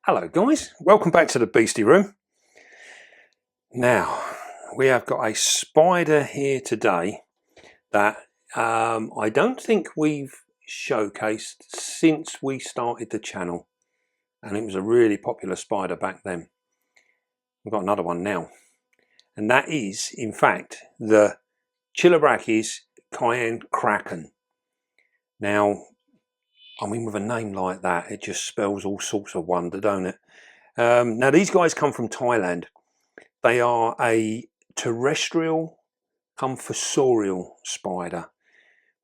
Hello guys, welcome back to the Beastie Room. Now, we have got a spider here today that I don't think we've showcased since we started the channel. And it was a really popular spider back then. We've got another one now. And that is, in fact, the Chilobrachys Kaeng Krachan. Now, I mean, with a name like that, it just spells all sorts of wonder, don't it? Now, these guys come from Thailand. They are a terrestrial come fossorial spider,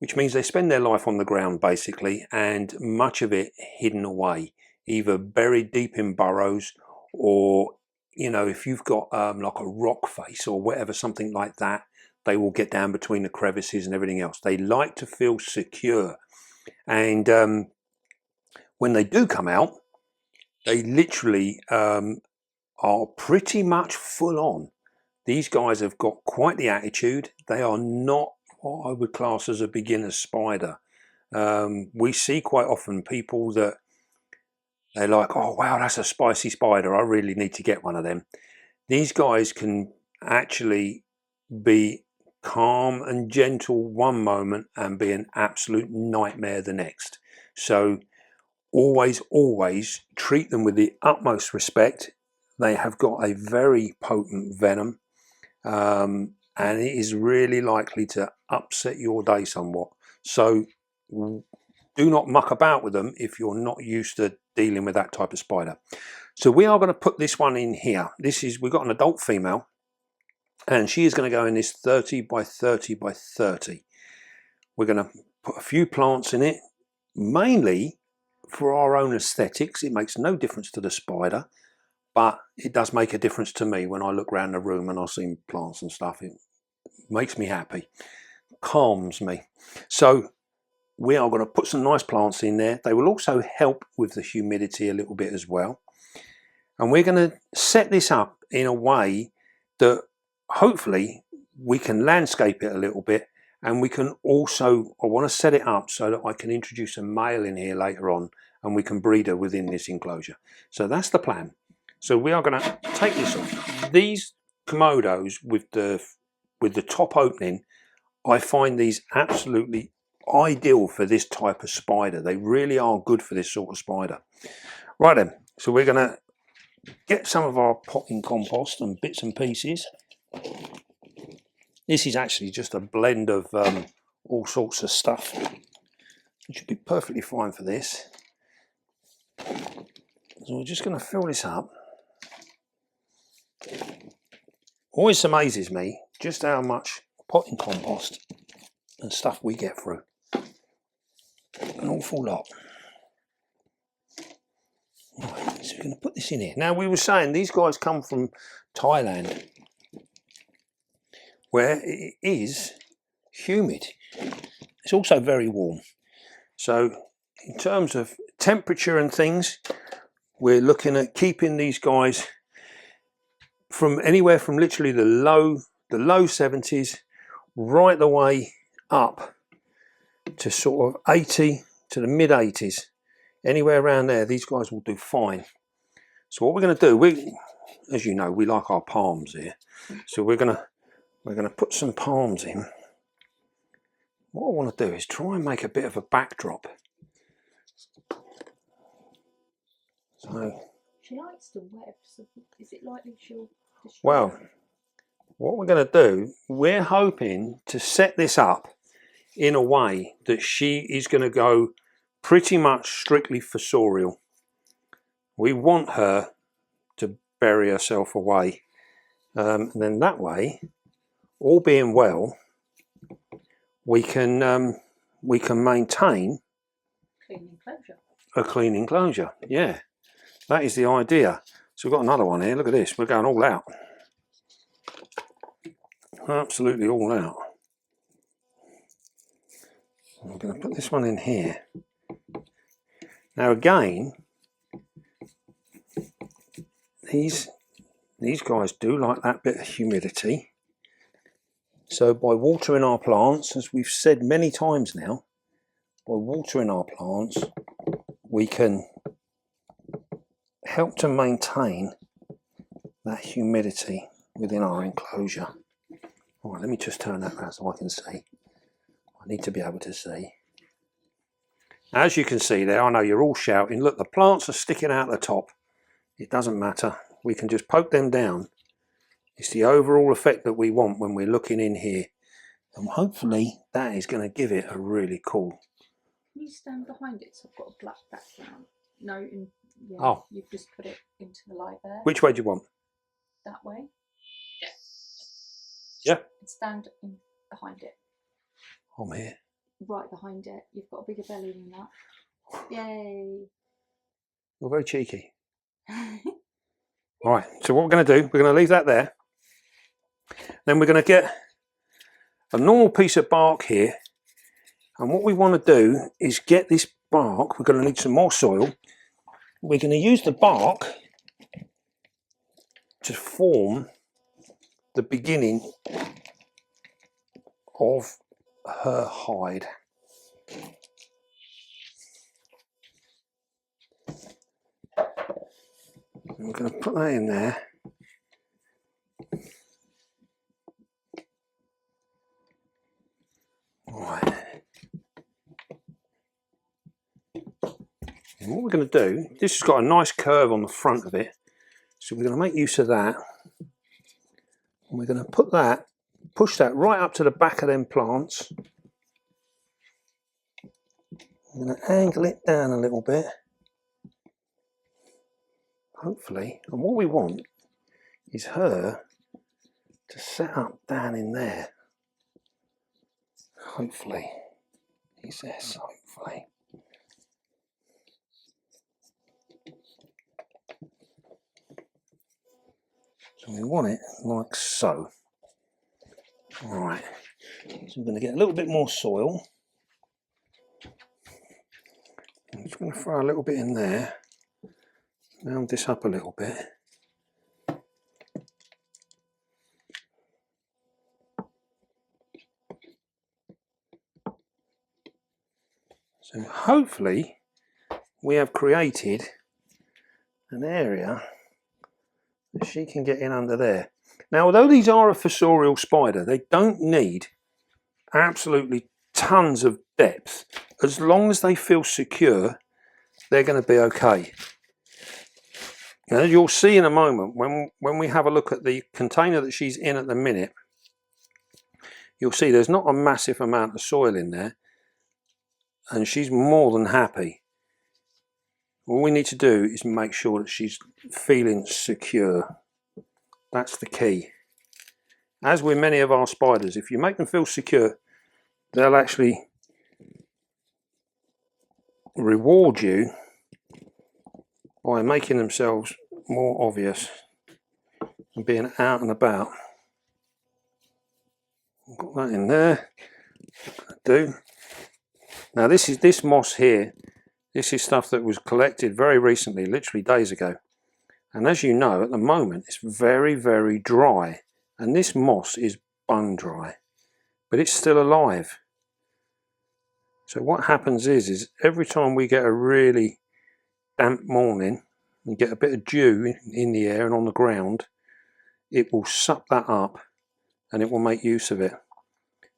which means they spend their life on the ground basically, and much of it hidden away, either buried deep in burrows, or you know, if you've got like a rock face or whatever, something like that, they will get down between the crevices and everything else. They like to feel secure, and when they do come out, they literally are pretty much full on. These guys have got quite the attitude. They are not what I would class as a beginner spider. We see quite often people that they're like, oh wow, that's a spicy spider, I really need to get one of them. These guys can actually be calm and gentle one moment and be an absolute nightmare the next. So always treat them with the utmost respect. They have got a very potent venom, and it is really likely to upset your day somewhat. So do not muck about with them if you're not used to dealing with that type of spider. So we are going to put this one in here. We've got an adult female, and she is going to go in this 30 by 30 by 30. We're going to put a few plants in it, mainly for our own aesthetics. It makes no difference to the spider, but it does make a difference to me when I look around the room and I see plants and stuff. It makes me happy, calms me. So we are going to put some nice plants in there. They will also help with the humidity a little bit as well. And we're going to set this up in a way that hopefully we can landscape it a little bit, and we can also, I want to set it up so that I can introduce a male in here later on and we can breed her within this enclosure. So that's the plan. So we are going to take this off. These Komodos with the top opening, I find these absolutely ideal for this type of spider. They really are good for this sort of spider. Right then, so we're going to get some of our potting compost and bits and pieces. This is actually just a blend of all sorts of stuff. It should be perfectly fine for this. So we're just going to fill this up. Always amazes me just how much potting compost and stuff we get through. An awful lot. Right, so we're going to put this in here. Now, we were saying these guys come from Thailand, where it is humid. It's also very warm. So in terms of temperature and things, we're looking at keeping these guys from anywhere from literally the low 70s right the way up to sort of 80 to the mid 80s. Anywhere around there, these guys will do fine. So what we're going to do, as you know, we like our palms here. So we're going to put some palms in. What I want to do is try and make a bit of a backdrop. So she likes to web, so is it likely she'll destroy? Well, what we're going to do, we're hoping to set this up in a way that she is going to go pretty much strictly fossorial. We want her to bury herself away, and then that way, all being well, we can maintain a clean enclosure. Yeah, that is the idea. So we've got another one here. Look at this. We're going all out. Absolutely all out. I'm going to put this one in here. Now again, these guys do like that bit of humidity. So by watering our plants, as we've said many times now, by watering our plants, we can help to maintain that humidity within our enclosure. All right, let me just turn that around so I can see. I need to be able to see. As you can see there, I know you're all shouting, look, the plants are sticking out the top. It doesn't matter. We can just poke them down. It's the overall effect that we want when we're looking in here. And hopefully that is going to give it a really cool. Can you stand behind it so I've got a black background? No, yeah, Oh. you've just put it into the light there. Which way do you want? That way? Yeah. And stand in behind it. I'm here. Right behind it. You've got a bigger belly than that. Yay. You're very cheeky. Alright, so what we're going to do, we're going to leave that there. Then we're going to get a normal piece of bark here. And what we want to do is get this bark, we're going to need some more soil. We're going to use the bark to form the beginning of her hide. And we're going to put that in there. Right. And what we're going to do, this has got a nice curve on the front of it, so we're going to make use of that. And we're going to put that, push that right up to the back of them plants. I'm going to angle it down a little bit, hopefully. And what we want is her to set up down in there. Hopefully. Is this, hopefully. So we want it like so. Alright, so we're going to get a little bit more soil. I'm just going to throw a little bit in there. Round this up a little bit. So hopefully we have created an area that she can get in under there. Now, although these are a fossorial spider, they don't need absolutely tons of depth. As long as they feel secure, they're going to be okay. Now, you'll see in a moment when we have a look at the container that she's in at the minute, you'll see there's not a massive amount of soil in there, and she's more than happy. All we need to do is make sure that she's feeling secure. That's the key. As with many of our spiders, if you make them feel secure, they'll actually reward you by making themselves more obvious and being out and about. Got that in there. Do. Now this moss here, this is stuff that was collected very recently, literally days ago. And as you know, at the moment it's very, very dry. And this moss is bone dry, but it's still alive. So what happens is every time we get a really damp morning, you get a bit of dew in the air and on the ground, it will suck that up and it will make use of it.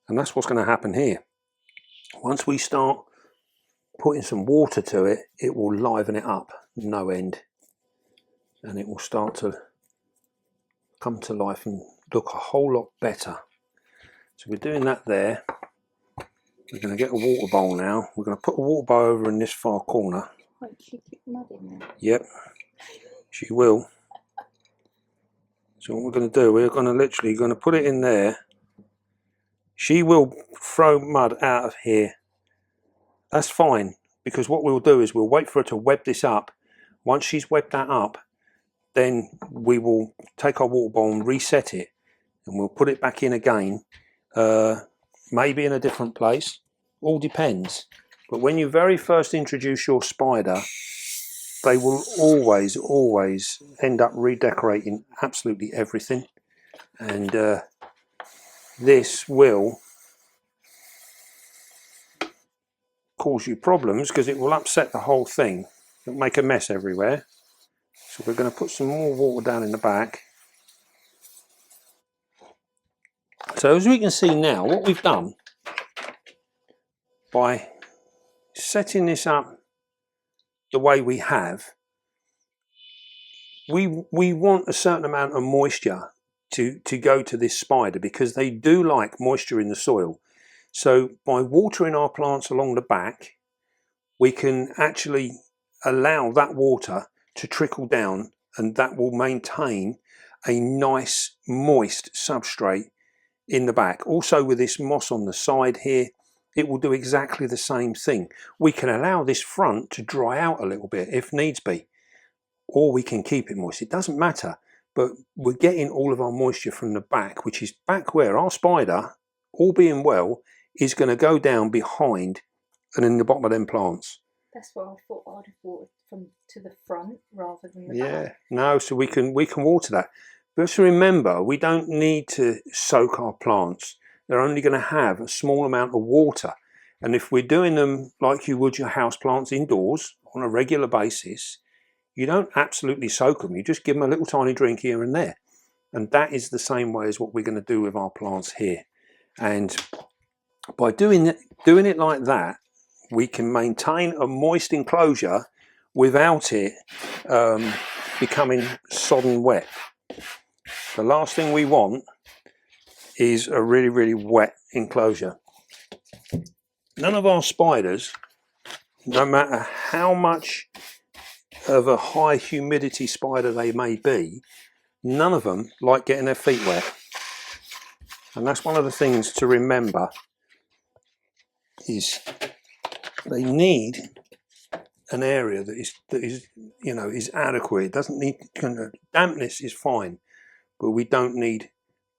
And that's what's going to happen here. Once we start putting some water to it, it will liven it up no end. And it will start to come to life and look a whole lot better. So we're doing that there. We're going to get a water bowl now. We're going to put a water bowl over in this far corner. Won't she keep mud in there? Yep, she will. So what we're going to do, we're going to literally put it in there. She will throw mud out of here. That's fine, because what we'll do is we'll wait for her to web this up. Once she's webbed that up, then we will take our water bowl and reset it, and we'll put it back in again, maybe in a different place. All depends. But when you very first introduce your spider, they will always end up redecorating absolutely everything, and this will cause you problems because it will upset the whole thing. It'll make a mess everywhere. So we're going to put some more water down in the back. So as we can see now, what we've done by setting this up the way we have, we want a certain amount of moisture to go to this spider, because they do like moisture in the soil. So by watering our plants along the back, we can actually allow that water to trickle down, and that will maintain a nice moist substrate in the back. Also with this moss on the side here, it will do exactly the same thing. We can allow this front to dry out a little bit if needs be, or we can keep it moist. It doesn't matter, but we're getting all of our moisture from the back, which is back where our spider, all being well, is going to go down behind and in the bottom of them plants. That's what I thought. I'd have watered from to the front rather than the back. No, so we can water that. But just remember, we don't need to soak our plants. They're only going to have a small amount of water. And if we're doing them like you would your house plants indoors on a regular basis, you don't absolutely soak them. You just give them a little tiny drink here and there. And that is the same way as what we're going to do with our plants here. And by doing it like that, we can maintain a moist enclosure without it becoming sodden wet. The last thing we want is a really, really wet enclosure. None of our spiders, no matter how much of a high humidity spider they may be, none of them like getting their feet wet. And that's one of the things to remember, is they need an area that is you know, is adequate. It doesn't need dampness is fine, but we don't need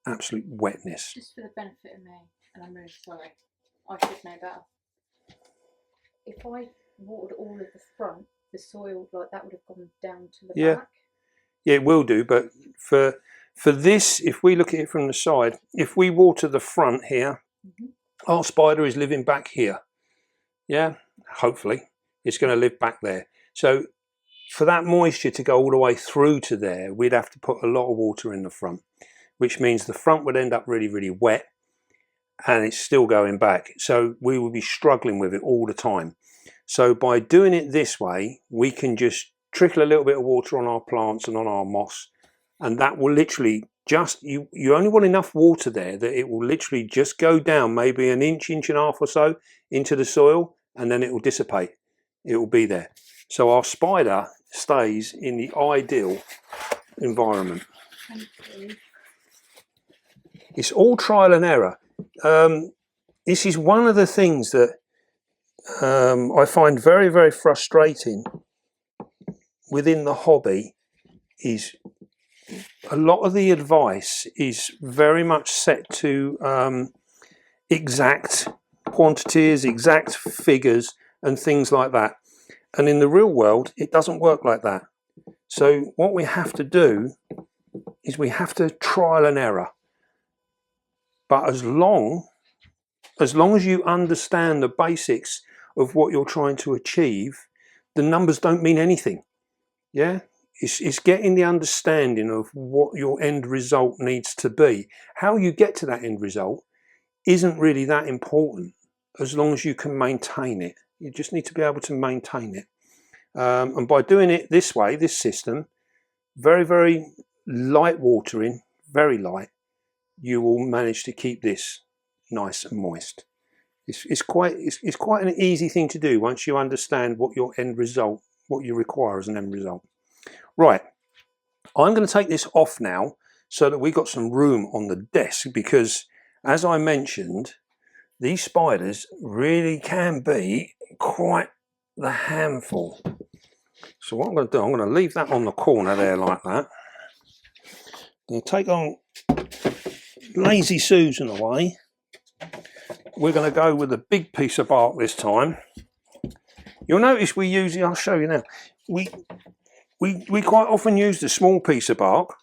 absolute wetness. Just for the benefit of me, and I'm really sorry, I should know better. If I watered all of the front, the soil like that would have gone down to the back. Yeah, it will do, but for this, if we look at it from the side, if we water the front here, our spider is living back here. Yeah, hopefully it's going to live back there. So for that moisture to go all the way through to there, we'd have to put a lot of water in the front, which means the front would end up really, really wet, and it's still going back. So we will be struggling with it all the time. So by doing it this way, we can just trickle a little bit of water on our plants and on our moss, and that will literally just, you only want enough water there that it will literally just go down maybe an inch, inch and a half or so into the soil, and then it will dissipate. It will be there. So our spider stays in the ideal environment. Thank you. It's all trial and error. This is one of the things that I find very, very frustrating within the hobby, is a lot of the advice is very much set to exact quantities, exact figures and things like that. And in the real world, it doesn't work like that. So what we have to do is we have to trial and error. But as long as you understand the basics of what you're trying to achieve, the numbers don't mean anything. Yeah, it's getting the understanding of what your end result needs to be. How you get to that end result isn't really that important, as long as you can maintain it. You just need to be able to maintain it. And by doing it this way, this system, very, very light watering, very light, you will manage to keep this nice and moist. It's quite an easy thing to do once you understand what your end result, what you require as an end result. Right, I'm going to take this off now so that we've got some room on the desk, because as I mentioned, these spiders really can be quite the handful. So what I'm going to do, I'm going to leave that on the corner there like that. I'm going to take on Lazy Susan away. We're going to go with a big piece of bark this time. You'll notice we use, I'll show you now, we quite often use the small piece of bark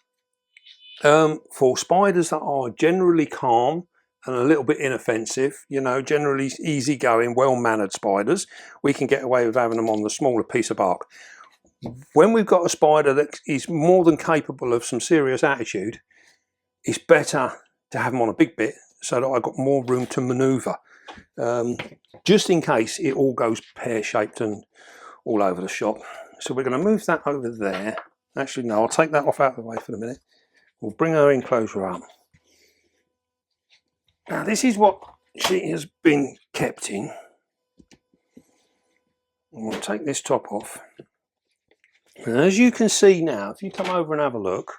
for spiders that are generally calm and a little bit inoffensive, you know, generally easygoing, well-mannered spiders. We can get away with having them on the smaller piece of bark. when we've got a spider that is more than capable of some serious attitude, it's better to have them on a big bit so that I've got more room to maneuver, just in case it all goes pear-shaped and all over the shop. So we're going to move that over there. Actually, no, I'll take that off out of the way for the minute. We'll bring her enclosure up. Now, this is what she has been kept in. And we'll take this top off. And as you can see now, if you come over and have a look,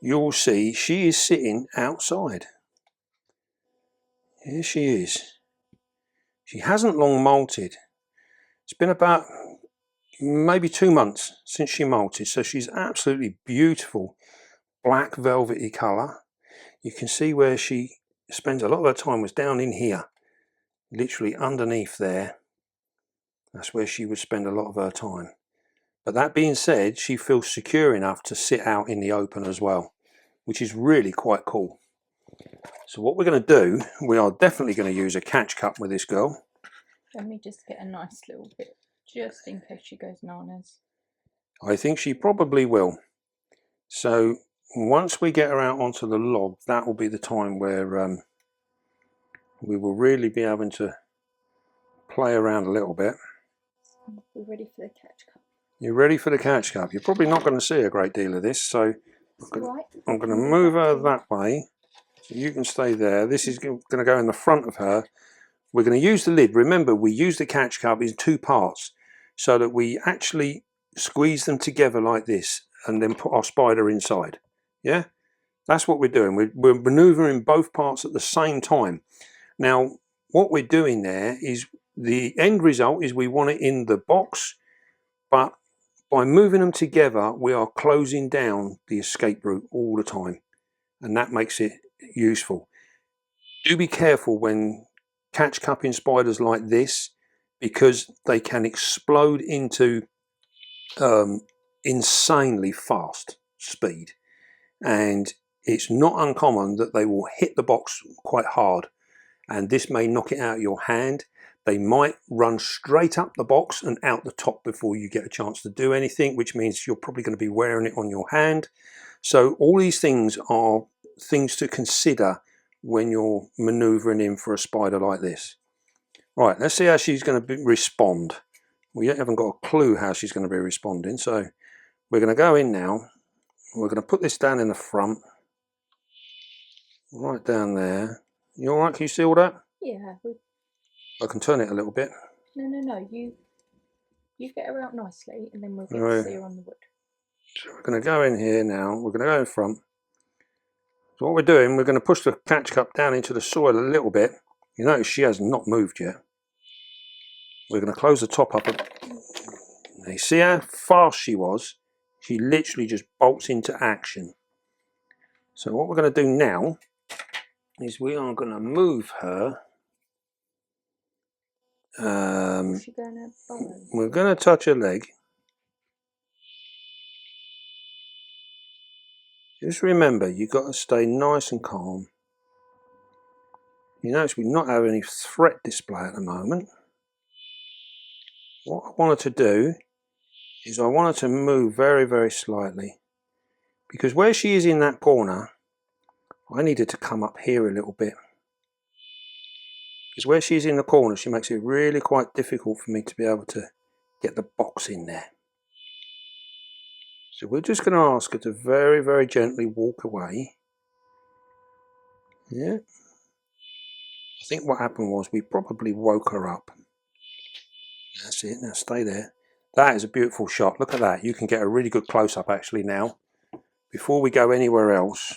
you'll see she is sitting outside. Here she is. She hasn't long molted. It's been about maybe 2 months since she molted, so she's absolutely beautiful, black velvety colour. You can see where she spends a lot of her time was down in here, literally underneath there. That's where she would spend a lot of her time. But that being said, she feels secure enough to sit out in the open as well, which is really quite cool. So what we're going to do, we are definitely going to use a catch cup with this girl. Let me just get a nice little bit, just in case she goes nanas. I think she probably will. So once we get her out onto the log, that will be the time where we will really be able to play around a little bit. We're ready for the catch cup. You're ready for the catch cup. You're probably not going to see a great deal of this, so I'm going to move her that way so you can stay there. This is going to go in the front of her. We're going to use the lid. Remember, we use the catch cup in 2 parts so that we actually squeeze them together like this and then put our spider inside. Yeah, that's what we're doing. We're maneuvering both parts at the same time. Now, what we're doing there is the end result is we want it in the box, but by moving them together, we are closing down the escape route all the time, and that makes it useful. Do be careful when catch cupping spiders like this, because they can explode into insanely fast speed, and it's not uncommon that they will hit the box quite hard, and this may knock it out of your hand. They might run straight up the box and out the top before you get a chance to do anything, which means you're probably going to be wearing it on your hand. So all these things are things to consider when you're maneuvering in for a spider like this. Right, let's see how she's going to respond. We haven't got a clue how she's going to be responding, so we're going to go in now. We're going to put this down in the front, right down there. You all right? Can you see all that? Yeah. I can turn it a little bit. No. You get her out nicely, and then we'll get to see her on the wood. So we're going to go in here now. We're going to go in front. So what we're doing, we're going to push the catch cup down into the soil a little bit. You notice she has not moved yet. We're going to close the top up. Now you see how fast she was? She literally just bolts into action. So what we're going to do now is we are going to move her. We're going to touch her leg. Just remember, you've got to stay nice and calm. You notice we're not having any threat display at the moment. What I wanted to do is I wanted to move very, very slightly, because where she is in that corner, I needed to come up here a little bit, because where she's in the corner, she makes it really quite difficult for me to be able to get the box in there. So we're just going to ask her to very, very gently walk away. Yeah. I think what happened was we probably woke her up. That's it. Now stay there. That is a beautiful shot. Look at that. You can get a really good close-up actually now. Before we go anywhere else,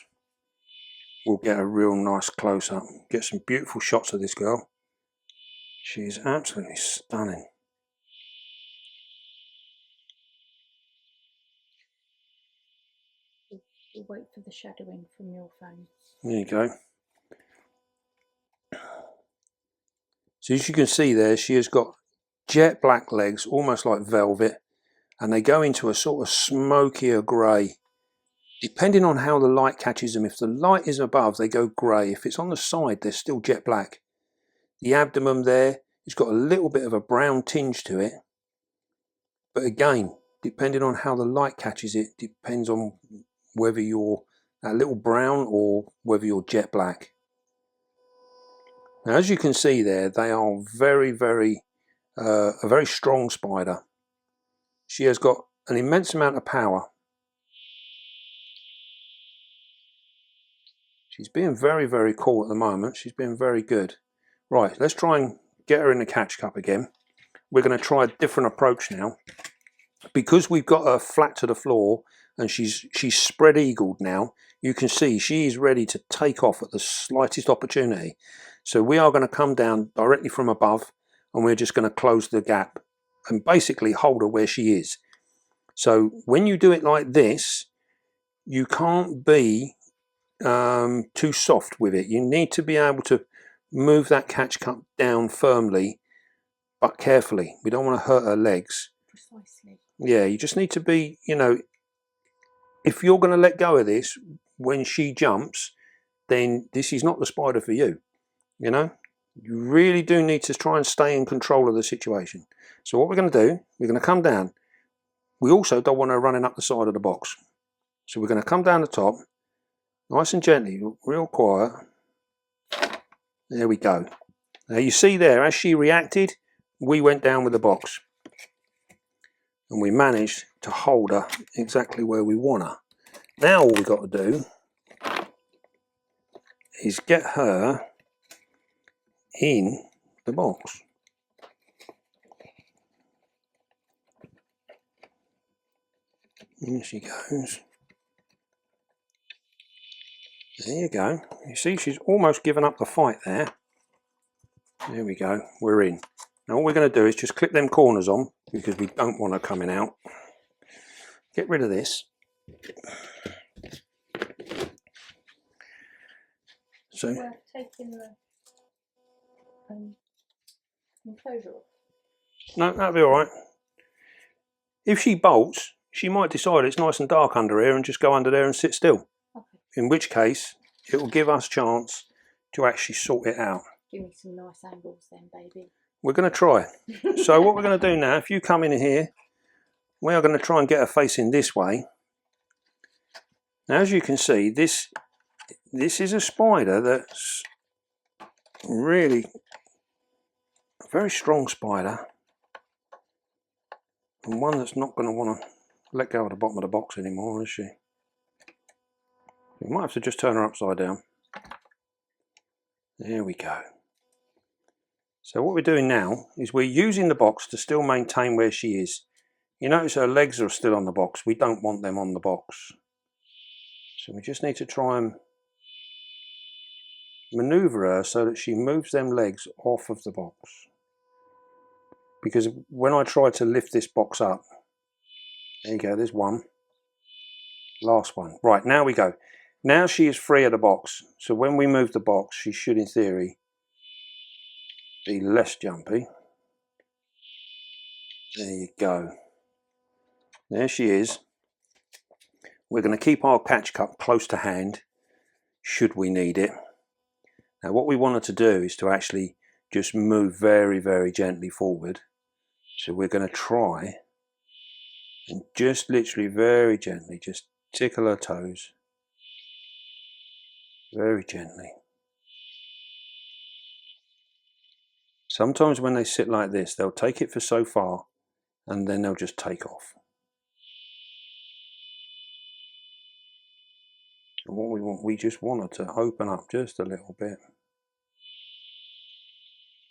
we'll get a real nice close-up. Get some beautiful shots of this girl. She's absolutely stunning. We'll wait for the shadowing from your phone. There you go. So as you can see there, she has got jet black legs, almost like velvet, and they go into a sort of smokier grey. Depending on how the light catches them, if the light is above, they go grey. If it's on the side, they're still jet black. The abdomen there, it's got a little bit of a brown tinge to it. But again, depending on how the light catches it, depends on whether you're a little brown or whether you're jet black. Now, as you can see there, they are a very strong spider. She has got an immense amount of power. She's being very cool at the moment. She's being very good. Right, let's try and get her in the catch cup again. We're going to try a different approach now. Because we've got her flat to the floor and she's spread eagled now, you can see she is ready to take off at the slightest opportunity. So we are going to come down directly from above and we're just going to close the gap and basically hold her where she is. So when you do it like this, you can't be too soft with it. You need to be able to move that catch cup down firmly but carefully. We don't want to hurt her legs. Precisely. Yeah, you just need to be, you know, if you're going to let go of this when she jumps, then this is not the spider for you. You know, you really do need to try and stay in control of the situation. So what we're going to do, we're going to come down. We also don't want her running up the side of the box. So we're going to come down the top, nice and gently, real quiet. There we go. Now you see there, as she reacted, we went down with the box. And we managed to hold her exactly where we want her. Now all we've got to do is get her in the box. Here she goes. There you go. You see, she's almost given up the fight there. There we go. We're in. Now all we're going to do is just clip them corners on because we don't want her coming out. Get rid of this. So Worth taking the enclosure off. no, that'll be all right. If she bolts, she might decide it's nice and dark under here and just go under there and sit still. Okay. In which case, it will give us a chance to actually sort it out. Give me some nice angles then, baby. We're going to try. So what we're going to do now, if you come in here, we are going to try and get her facing this way. Now, as you can see, this is a spider that's really a very strong spider, and one that's not going to want to let go of the bottom of the box anymore, is she? We might have to just turn her upside down. There we go. So what we're doing now is we're using the box to still maintain where she is. You notice her legs are still on the box. We don't want them on the box. So we just need to try and maneuver her so that she moves them legs off of the box. Because when I try to lift this box up, there you go, there's one. Last one. Right, now we go. Now she is free of the box. So when we move the box, she should, in theory, be less jumpy. There you go. There she is. We're going to keep our catch cup close to hand, should we need it. Now what we wanted to do is to actually just move very gently forward. So we're going to try and just literally very gently just tickle her toes. Very gently. Sometimes when they sit like this, they'll take it for so far and then they'll just take off. And what we want, we just want her to open up just a little bit.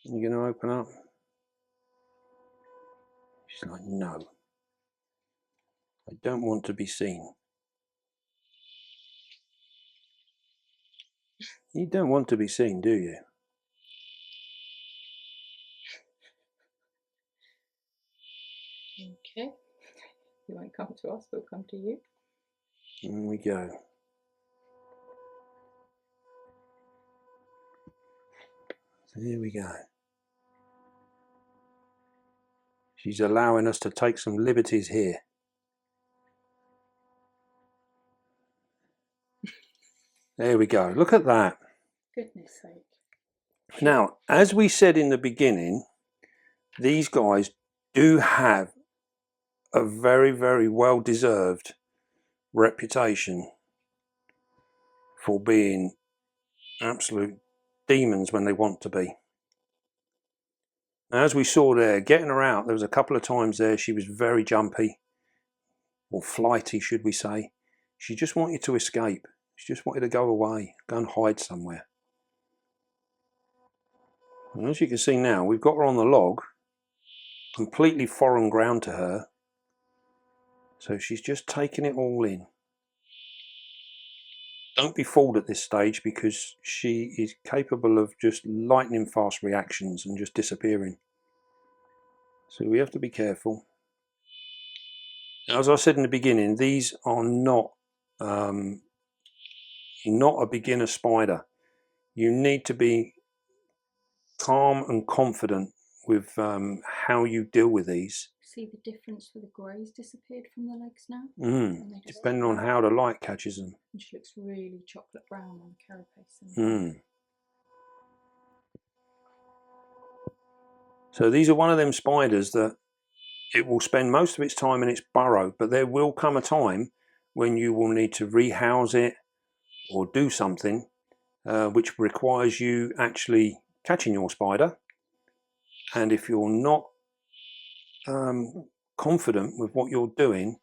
You going to open up? She's like, no. I don't want to be seen. You don't want to be seen, do you? Okay. You won't come to us, we'll come to you. There we go. There we go. She's allowing us to take some liberties here. There we go. Look at that. Goodness sake. Now, as we said in the beginning, these guys do have a very, very well deserved reputation for being absolute demons when they want to be. Now, as we saw there, getting her out, there was a couple of times there she was very jumpy, or flighty should we say. She just wanted to escape. She just wanted to go away, go and hide somewhere. And as you can see now, we've got her on the log, completely foreign ground to her. So she's just taking it all in. Don't be fooled at this stage, because she is capable of just lightning fast reactions and just disappearing. So we have to be careful. Now, as I said in the beginning, these are not a beginner spider. You need to be calm and confident with how you deal with these. See the difference where the greys disappeared from the legs now? Depending on how the light catches them. And she looks really chocolate brown on the carapace. So these are one of them spiders that it will spend most of its time in its burrow, but there will come a time when you will need to rehouse it or do something which requires you actually catching your spider. And if you're not confident with what you're doing,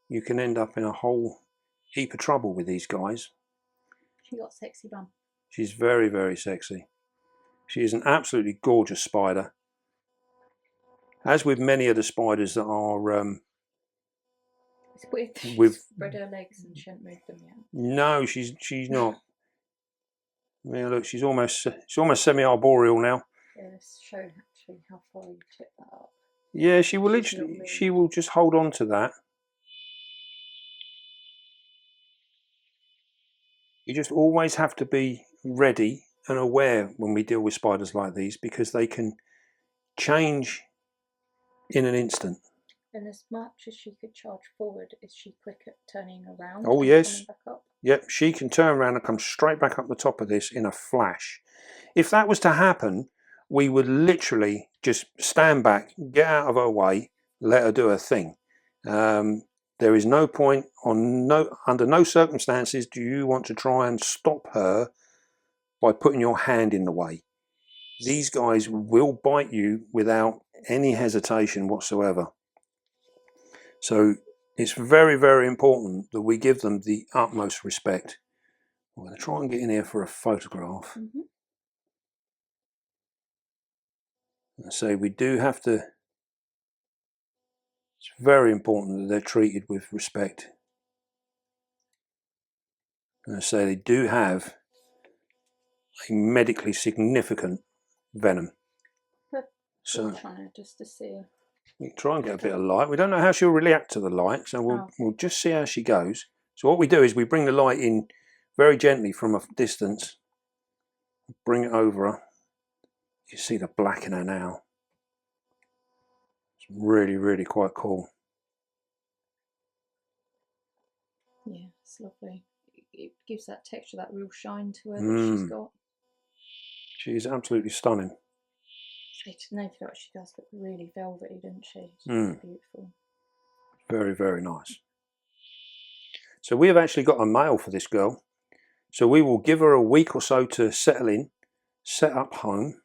you can end up in a whole heap of trouble with these guys. She got sexy bum. She's very, very sexy. She is an absolutely gorgeous spider. As with many of the spiders that are it's weird. Spread her legs and she hasn't moved them yet. No, she's not. Yeah, look, she's almost semi-arboreal now. Yeah, let's show actually how far you tip that up. Yeah, she will literally, she will just hold on to that. You just always have to be ready and aware when we deal with spiders like these, because they can change in an instant. And as much as she could charge forward, is she quick at turning around? Oh yes. Back up? Yep, she can turn around and come straight back up the top of this in a flash. If that was to happen, we would literally just stand back, get out of her way, let her do her thing. There is no point, under no circumstances do you want to try and stop her by putting your hand in the way. These guys will bite you without any hesitation whatsoever. So it's very, very important that we give them the utmost respect. I'm going to try and get in here for a photograph. So we do have to, it's very important that they're treated with respect. And I say they do have a medically significant venom. So trying just to see. We can try and get a bit of light. We don't know how she'll react to the light, so we'll just see how she goes. So what we do is we bring the light in very gently from a distance, bring it over her. You see the black in her now. It's really, really quite cool. Yeah, it's lovely. It gives that texture, that real shine to her that she's got. She's absolutely stunning. No doubt she does look really velvety, doesn't she? She's beautiful. Very, very nice. So we have actually got a male for this girl. So we will give her a week or so to settle in, set up home,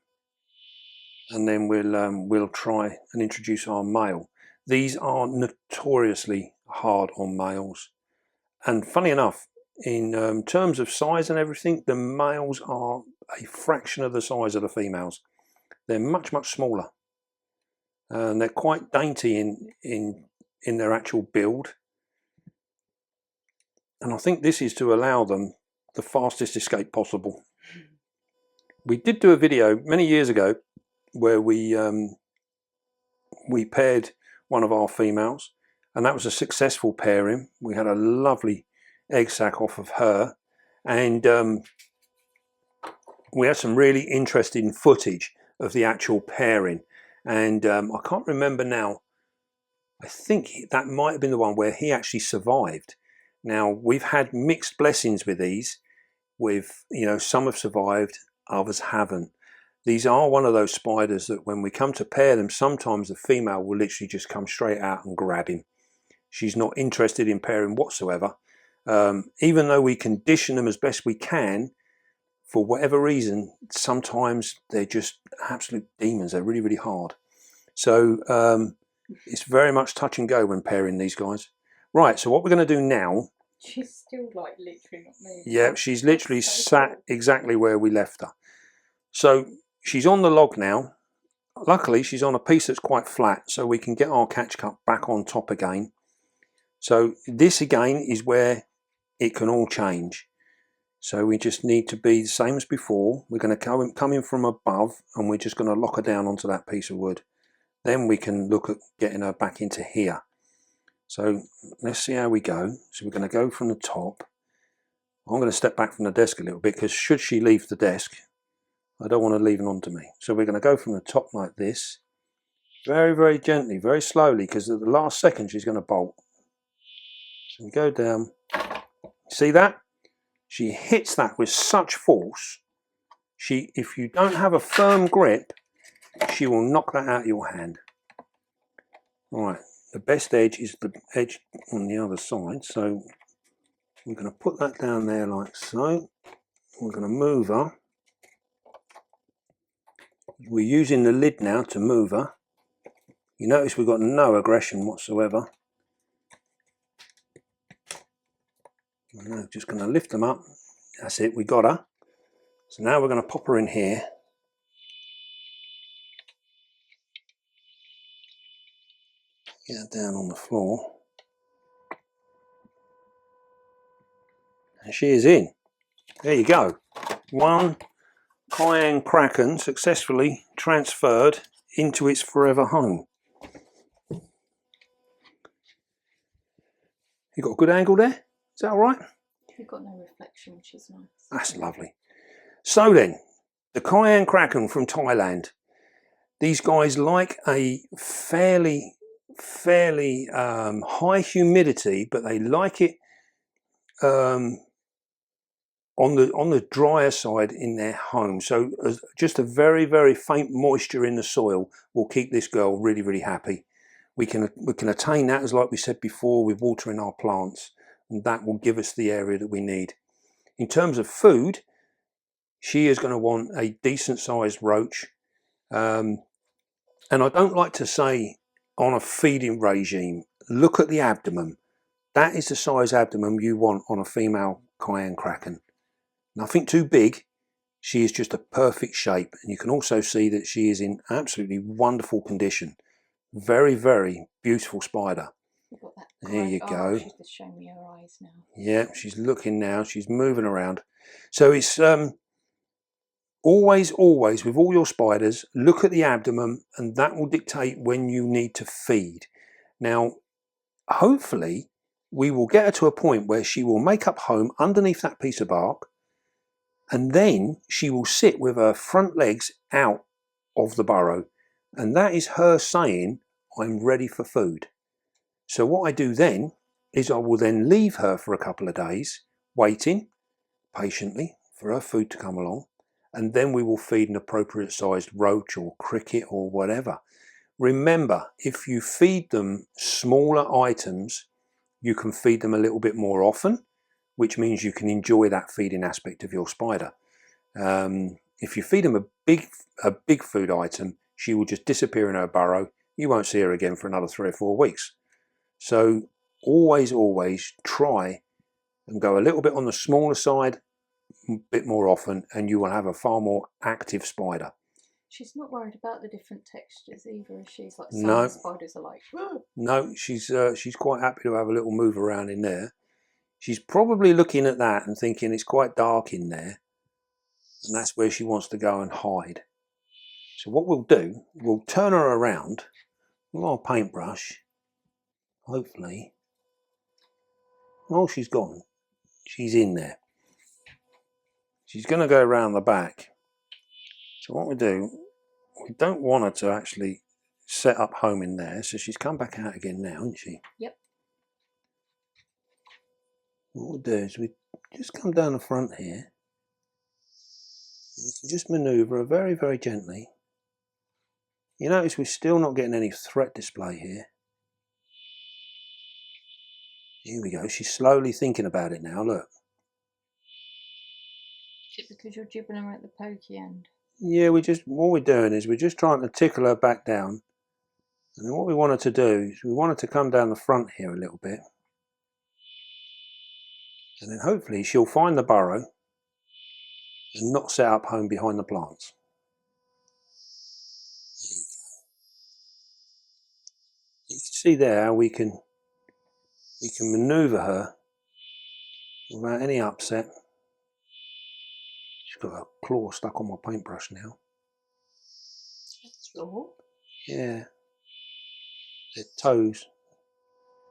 and then we'll try and introduce our male. These are notoriously hard on males. And funny enough, in terms of size and everything, the males are a fraction of the size of the females. They're much, much smaller, and they're quite dainty in their actual build. And I think this is to allow them the fastest escape possible. We did do a video many years ago where we paired one of our females, and that was a successful pairing. We had a lovely egg sac off of her, and we had some really interesting footage of the actual pairing, and I can't remember now. I think that might have been the one where he actually survived. Now, we've had mixed blessings with these. Some have survived, others haven't. these are one of those spiders that when we come to pair them, sometimes the female will literally just come straight out and grab him. She's not interested in pairing whatsoever. Even though we condition them as best we can, for whatever reason, sometimes they're just absolute demons. They're really, really hard. So it's very much touch and go when pairing these guys. Right, so what we're going to do now... She's still like literally not moving. Yeah, she's literally sat exactly where we left her. So she's on the log now. Luckily, she's on a piece that's quite flat, so we can get our catch cup back on top again. So this again is where it can all change. So we just need to be the same as before. We're going to come in from above, and we're just going to lock her down onto that piece of wood. Then we can look at getting her back into here. So let's see how we go. So we're going to go from the top. I'm going to step back from the desk a little bit, because should she leave the desk, I don't want her leaving onto me. So we're going to go from the top like this. Very, very gently, very slowly, because at the last second she's going to bolt. So we go down. See that? She hits that with such force. If you don't have a firm grip, she will knock that out of your hand. Right, the best edge is the edge on the other side. So we're going to put that down there like so. We're going to move her. We're using the lid now to move her. You notice we've got no aggression whatsoever. I'm just going to lift them up. That's it, we got her. So now we're going to pop her in here. Get her down on the floor. And she is in. There you go. One Kaeng Krachan successfully transferred into its forever home. You got a good angle there? Is that all right? You've got no reflection, which is nice. That's lovely. So then, the Kaeng Krachan from Thailand. These guys like a fairly high humidity, but they like it on the drier side in their home. So just a very, very faint moisture in the soil will keep this girl really, really happy. We can attain that, as like we said before, with watering our plants, and that will give us the area that we need. In terms of food, she is going to want a decent sized roach. And I don't like to say on a feeding regime, look at the abdomen. That is the size abdomen you want on a female Kaeng Krachan. Nothing too big. She is just a perfect shape. And you can also see that she is in absolutely wonderful condition. Very, very beautiful spider. There you go. She's just showing me her eyes now. Yeah, she's looking now. She's moving around. So it's always with all your spiders, look at the abdomen, and that will dictate when you need to feed. Now, hopefully, we will get her to a point where she will make up home underneath that piece of bark, and then she will sit with her front legs out of the burrow. And that is her saying, I'm ready for food. So what I do then is I will then leave her for a couple of days, waiting patiently for her food to come along. And then we will feed an appropriate sized roach or cricket or whatever. Remember, if you feed them smaller items, you can feed them a little bit more often, which means you can enjoy that feeding aspect of your spider. If you feed them a big food item, she will just disappear in her burrow. You won't see her again for another 3 or 4 weeks. So always try and go a little bit on the smaller side, a bit more often, and you will have a far more active spider. She's not worried about the different textures either, is she? It's like No. some spiders are like, whoa. No, she's quite happy to have a little move around in there. She's probably looking at that and thinking it's quite dark in there, and that's where she wants to go and hide. So what we'll do, we'll turn her around with our paintbrush, hopefully. Oh, she's gone. She's in there. She's going to go around the back. So what we do, we don't want her to actually set up home in there. So she's come back out again now, isn't she? Yep. What we'll do is we just come down the front here. We can just maneuver her very, very gently. You notice we're still not getting any threat display here. Here we go. She's slowly thinking about it now. Look. Is it because you're jibbling her at the pokey end? Yeah, what we're doing is we're just trying to tickle her back down. And then what we want her to do is we want her to come down the front here a little bit. And then hopefully she'll find the burrow and not set up home behind the plants. You can see there how we can maneuver her without any upset. She's got a claw stuck on my paintbrush now. Claw? Yeah. Their toes.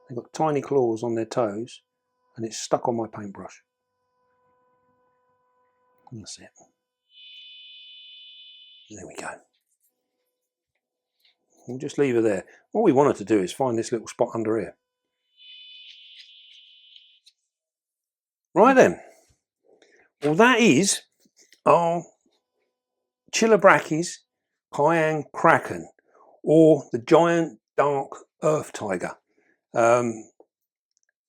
They've got tiny claws on their toes and it's stuck on my paintbrush. That's it. There we go. We'll just leave her there. All we want her to do is find this little spot under here. Right then. Well, that is our Chilobrachys Kaeng Krachan, or the giant dark earth tiger. And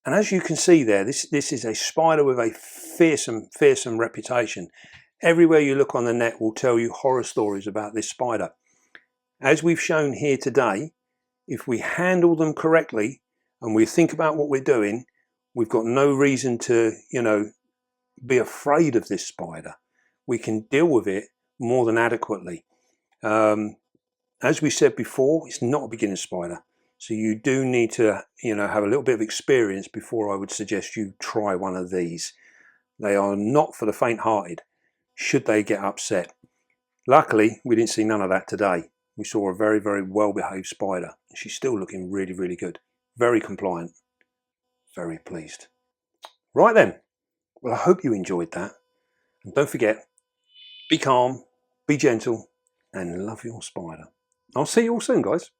as you can see there, this is a spider with a fearsome reputation. Everywhere you look on the net will tell you horror stories about this spider. As we've shown here today, if we handle them correctly and we think about what we're doing, we've got no reason to, be afraid of this spider. We can deal with it more than adequately. As we said before, it's not a beginner spider. So you do need to, have a little bit of experience before I would suggest you try one of these. They are not for the faint-hearted, should they get upset. Luckily, we didn't see none of that today. We saw a very, very well-behaved spider. She's still looking really, really good. Very compliant. Very pleased. Right then. Well, I hope you enjoyed that. And don't forget, be calm, be gentle, and love your spider. I'll see you all soon, guys.